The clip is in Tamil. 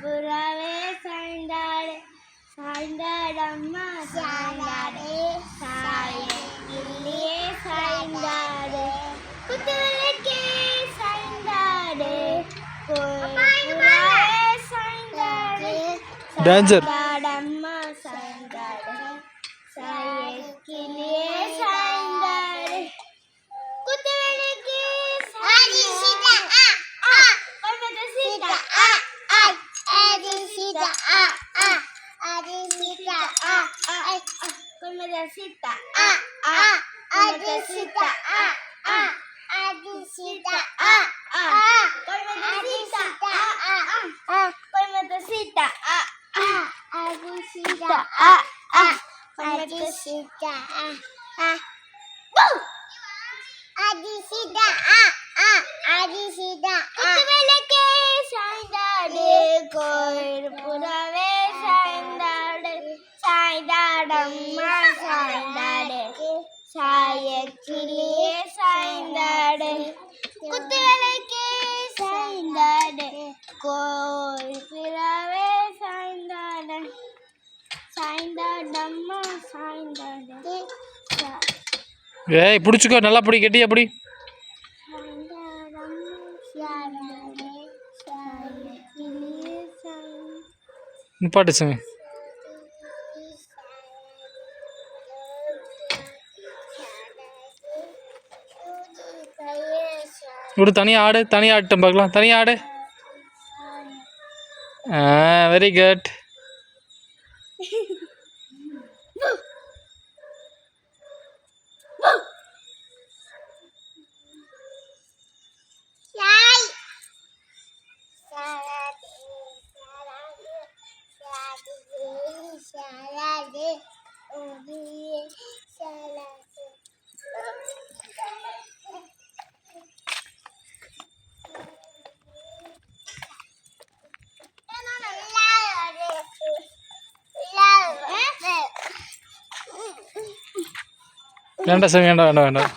புறாவே சாய்ந்தாடு சாய்ந்தாடம்மா சாய்ந்தாடு சாயே சாய்ந்தாடு குத்துவிளக்கே சாய்ந்தாடு புறாவே சாய்ந்தாடு சாய்ந்தாடம்மா சாய்ந்தாடு சாயே கிளியே சாய்ந்தாடு குத்துவிளக்கே Sita, சாயக்கிளியே சாய்ந்தாடு குத்துவிளக்கே சாய்ந்தாடு கோயில் புறாவே சாய்ந்தாடு சாய்ந்தாடம்மா சாய்ந்தாடு. ஏய் பிடிச்சிக்கோ, நல்லா பிடி, கெட்டியா பிடி. நிப்பாட்டு சாமி. இப்படி தனியாக ஆடு, தனியாக ஆட்டம் பார்க்கலாம், தனியாக ஆடு. Very good. வேண்டாம் சார், வேண்டாம் வேண்டாம் வேண்டாம்.